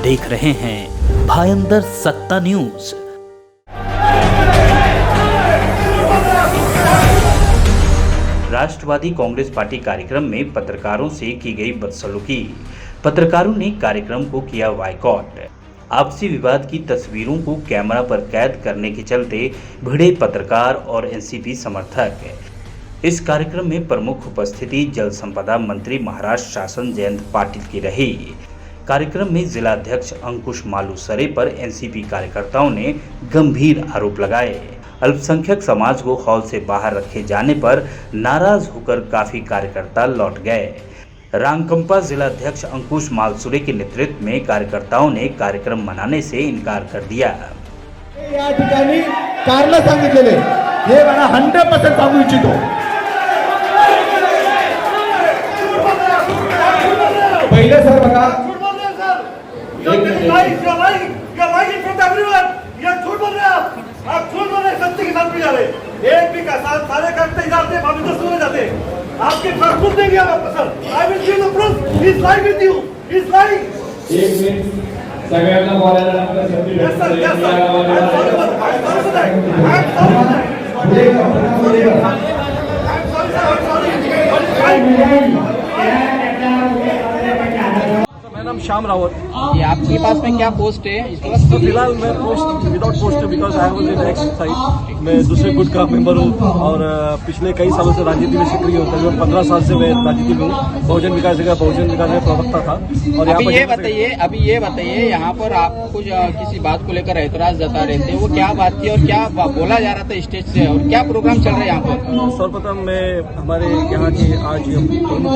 देख रहे हैं भायंदर सत्ता न्यूज। राष्ट्रवादी कांग्रेस पार्टी कार्यक्रम में पत्रकारों से की गई बदसलूकी। पत्रकारों ने कार्यक्रम को किया बायकॉट। आपसी विवाद की तस्वीरों को कैमरा पर कैद करने के चलते भिड़े पत्रकार और एनसीपी समर्थक। इस कार्यक्रम में प्रमुख उपस्थिति जल संपदा मंत्री महाराष्ट्र शासन जयंत पाटिल की रही। कार्यक्रम में जिला अध्यक्ष अंकुश मालूसरे पर एनसीपी कार्यकर्ताओं ने गंभीर आरोप लगाए। अल्पसंख्यक समाज को हॉल से बाहर रखे जाने पर नाराज होकर काफी कार्यकर्ता लौट गए। रांगकंपा जिला अध्यक्ष अंकुश मालुसरे के नेतृत्व में कार्यकर्ताओं ने कार्यक्रम मनाने से इनकार कर दिया। या ठिकाणी कारण सांगितलेले हे मला 100% सांगू इच्छितो। पहिले सर बघा झूठ बोल रहे हैं आप झूठ बोल रहे हैं, सत्य के साथ भी जा रहे हैं। एक भी का साथ सारे करते जाते हैं, भाभी तो सुने जाते हैं। आपके प्रूफ देंगे हम आपको sir. I will give the proof. He is lying with you, he is lying. एक मिनिट सगळ्यांना बोलायला लागतं सत्य। Yes sir, yes sir. मेरा नाम श्याम रावत। ये आपके पास में क्या पोस्ट है? तो फिलहाल मैं पोस्ट विदाउट पोस्ट है because I was in exercise. मैं दूसरे गुट का मेंबर हूँ और पिछले कई सालों से राजनीति में सक्रिय हूँ। तकरीबन 15 साल से मैं राजनीति में हूँ। बहुजन विकास का प्रवक्ता था। और अभी ये बताइए यहाँ पर आप कुछ किसी बात को लेकर ऐतराज जता रहे थे, वो क्या बात थी और क्या बोला जा रहा था स्टेज से और क्या प्रोग्राम चल रहा है यहाँ पर? सर्वप्रथम मैं हमारे यहाँ के आज प्रमुख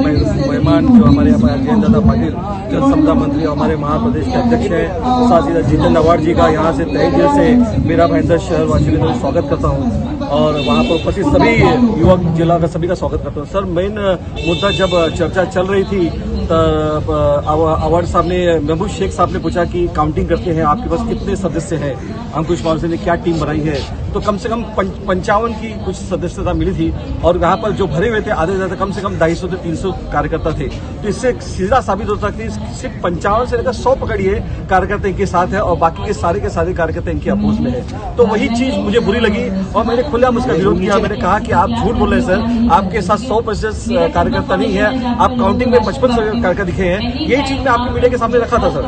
मेहमान जो हमारे यहाँ पर जयंत दादा पाटिल जल संपदा मंत्री हमारे महाप्रदेश के अध्यक्ष हैं, साथ ही जितेंद्र अवार्ड जी का यहाँ से तहे दिल से मेरा भाईंदर शहर वासियों का स्वागत करता हूँ और वहाँ पर उपस्थित सभी युवक जिला का सभी का स्वागत करता हूँ। सर, मेन मुद्दा जब चर्चा चल रही थी अवार्ड साहब ने महबूब शेख साहब ने पूछा कि काउंटिंग करते हैं आपके पास कितने सदस्य हैं, अंकुश मालुसरे ने क्या टीम बनाई है, तो कम से कम 55 की कुछ सदस्यता मिली थी और यहाँ पर जो भरे हुए थे आधे ज्यादा कम से कम 250 से 300 कार्यकर्ता थे। तो इससे सीधा साबित होता है कि सिर्फ 55 से लेकर 100 पकड़िए कार्यकर्ता इनके साथ है और बाकी के सारे कार्यकर्ता इनके अपोज में है। तो वही चीज मुझे बुरी लगी और मैंने खुलेआम उसका विरोध किया। मैंने कहा कि आप झूठ बोल रहे हैं सर, आपके साथ 100% कार्यकर्ता नहीं है, आप काउंटिंग में 55 कार्यकर्ता दिखे हैं। यही चीज मैं आपके मीडिया के सामने रखा था सर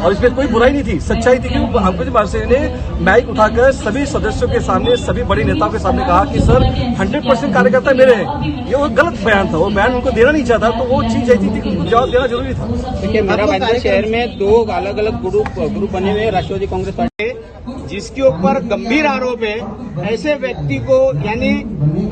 और इसमें कोई बुराई नहीं थी, सच्चाई थी कि अंकुश मालुसरे ने माइक उठाकर सभी सदस्यों के सामने सभी बड़े नेताओं के सामने कहा कि सर 100% कार्यकर्ता मेरे हैं। ये वो गलत बयान था, वो बयान उनको देना नहीं चाहता, तो वो चीज ऐसी थी कि जवाब देना जरूरी था। देखिए, मेरा भाईंदर शहर में 2 अलग अलग ग्रुप बने हुए हैं राष्ट्रवादी कांग्रेस पार्टी, जिसके ऊपर गंभीर आरोप है। ऐसे व्यक्ति को यानी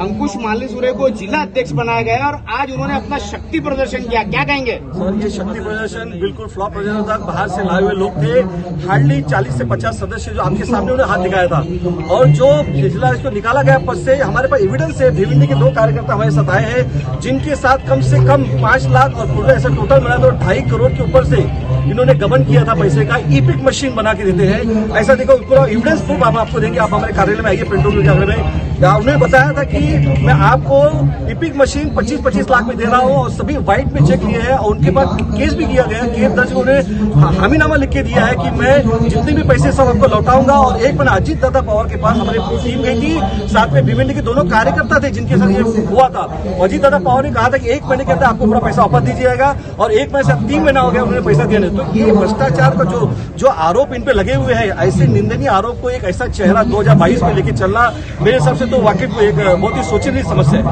अंकुश मालुसरे को जिला अध्यक्ष बनाया गया और आज उन्होंने अपना शक्ति प्रदर्शन किया, क्या कहेंगे? सर, ये शक्ति प्रदर्शन बिल्कुल फ्लॉप प्रदर्शन था। बाहर से लाए हुए लोग थे, हार्डली 40 से 50 सदस्य जो आपके सामने उन्हें हाथ दिखाया था और जो जिला इसको निकाला गया पद से हमारे पास एविडेंस है। भिवंडी के 2 कार्यकर्ता हमारे साथ आए हैं जिनके साथ कम से कम 5 लाख और पूरा ऐसा टोटल मिला तो 2.5 करोड़ के ऊपर से इन्होंने गबन किया था पैसे का। ईपिक मशीन बना के देते हैं, ऐसा देखो पूरा एविडेंस प्रूफ हम आपको देंगे। आप हमारे कार्यालय में आइए, प्रिंट के कार्यालय में। उन्होंने बताया था कि मैं आपको ईपिक मशीन 25-25 लाख में दे रहा हूं और सभी व्हाइट में चेक लिए हैं और उनके बाद केस भी किया गया। केस दर्ज उन्होंने हामीनामा लिख के दिया है कि मैं जितने भी पैसे सब आपको लौटाऊंगा। और एक मैंने अजीत दादा पवार के पास हमारी पूरी टीम गई थी, साथ में भिवंडी के 2 कार्यकर्ता थे जिनके साथ ये हुआ था। अजीत दादा पवार ने कहा था कि 1 महीने के अंदर आपको पूरा पैसा वापस दीजिएगा और 1 महीने से 3 महीना हो गया उन्होंने पैसा दिया नहीं। तो ये भ्रष्टाचार का जो आरोप इन पे लगे हुए हैं, ऐसे निंदनीय आरोप को एक ऐसा चेहरा 2022 में लेके चलना मेरे हिसाब से तो वाकई एक बहुत ही सोचनीय समस्या है।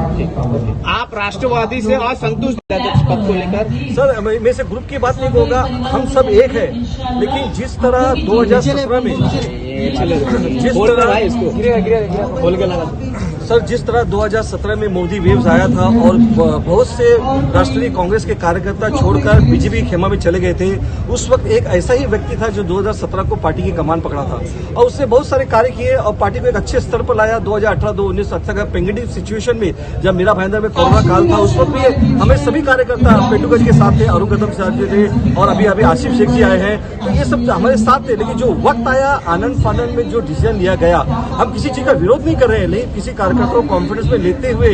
आप राष्ट्रवादी से असंतुष्ट पद को लेकर? सर, मैं से ग्रुप की बात नहीं कहूँगा, हम सब एक है, लेकिन जिस तरह 2017 में जिस तरह 2017 में मोदी वेव्स आया था और बहुत से राष्ट्रीय कांग्रेस के कार्यकर्ता छोड़कर बीजेपी खेमा में चले गए थे, उस वक्त एक ऐसा ही व्यक्ति था जो 2017 को पार्टी की कमान पकड़ा था और उसने बहुत सारे कार्य किए और पार्टी को एक अच्छे स्तर पर लाया। 2018-2019 का पेंडिंग सिचुएशन में जब मेरा भाईंदर में कोरोना काल था, उस वक्त भी हमें सभी कार्यकर्ता पेटूगंज के साथ थे, अरुण कदम साहब थे और अभी आसिफ शेख जी आए हैं, तो ये सब हमारे साथ थे। लेकिन जो वक्त आया, आनंद फानंद में जो डिसीजन लिया गया, हम किसी चीज का विरोध नहीं कर रहे हैं, लेकिन किसी कार्यकर्ताओं को कॉन्फिडेंस में लेते हुए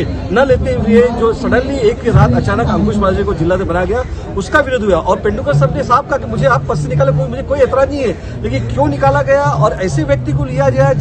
जो सडनली एक ही रात अचानक अंकुश मालवीय को जिला बनाया गया, उसका विरोध हुआ। और पेंडुलकर साहब ने साफ कहा कि मुझे आप पद से निकाले, मुझे कोई एतराज नहीं है, लेकिन क्यों निकाला गया और ऐसे व्यक्ति को लिया गया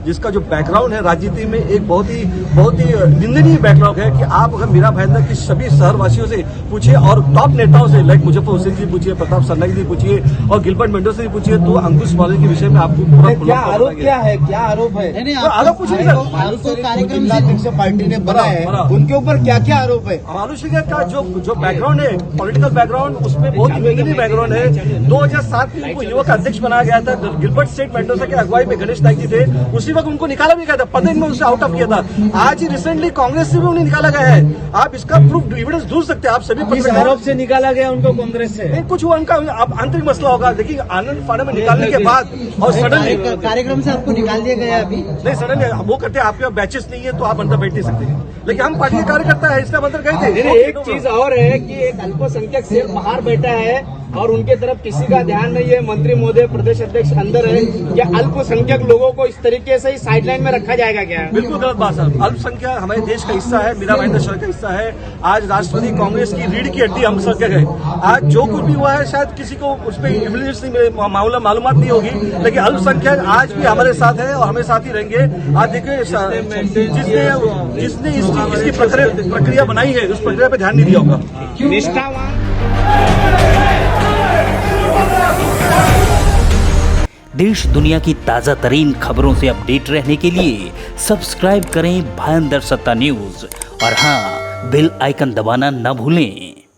जिसका जो बैकग्राउंड है राजनीति में एक बहुत ही निंदनीय बैकग्राउंड है कि आप अगर मीरा भाईंदर की सभी शहरवासियों से पूछिए और टॉप नेताओं से लाइक मुजफ्फर हुसैन जी पूछिए, प्रताप सरनाईक जी पूछिए और गिलबर्ट मेंडोजा से पूछिए, तो अंकुश मालवीय के विषय में आपको क्या आरोप है आरोप कुछ नहीं सर। कार्यक्रम पार्टी ने बनाया है, उनके ऊपर क्या क्या आरोप है? मालूम का जो बैकग्राउंड है, पॉलिटिकल बैकग्राउंड, उसमें बहुत ही निंदनीय बैकग्राउंड है। 2007 में उनको युवक अध्यक्ष बनाया गया था, गिलबर्ट स्टेट मेंडोजा के अगुवाई में गणेश नाइक जी थे, उसी वक्त उनको निकाला भी गया था, 15 में उनसे आउट ऑफ किया था। आज ही रिसेंटली कांग्रेस से भी उन्हें निकाला गया है। आप इसका प्रूफ एविडेंस ढूंढ सकते हैं, आप सभी आरोप से निकाला गया उनको कांग्रेस से? नहीं, कुछ हुआ उनका आंतरिक मसला होगा। देखिए आनंद फाड़ा में निकालने के बाद और सडनली कार्यक्रम से आपको निकाल दिया गया अभी नहीं, सडनली वो कहते हैं आपके बैचेस नहीं है तो आप अंदर बैठ नहीं सकते, लेकिन हम पार्टी के कार्यकर्ता है इसलिए अंदर गए थे। एक चीज और है कि एक अल्पसंख्यक सेल बाहर बैठा है और उनके तरफ किसी का ध्यान नहीं है, मंत्री महोदय प्रदेश अध्यक्ष अंदर है, क्या अल्पसंख्यक लोगों को इस तरीके से ही साइडलाइन में रखा जाएगा क्या? बिल्कुल गलत बात है। अल्पसंख्यक हमारे देश का हिस्सा है, मीरा भाईंदर शहर का हिस्सा है। आज राष्ट्रवादी कांग्रेस की रीढ़ की हड्डी अल्पसंख्यक है। आज जो कुछ भी हुआ है शायद किसी को उस पर एविडेंस नहीं, मालूमात नहीं होगी, लेकिन अल्पसंख्यक आज भी हमारे साथ है और हमें साथ ही रहेंगे। आज देखिए जिसने इसकी प्रक्रिया बनाई है उस प्रक्रिया पे ध्यान नहीं दिया होगा। निष्ठावान देश दुनिया की ताज़ा तरीन खबरों से अपडेट रहने के लिए सब्सक्राइब करें भाईंदर सत्ता न्यूज़ और हाँ, बेल आइकन दबाना न भूलें।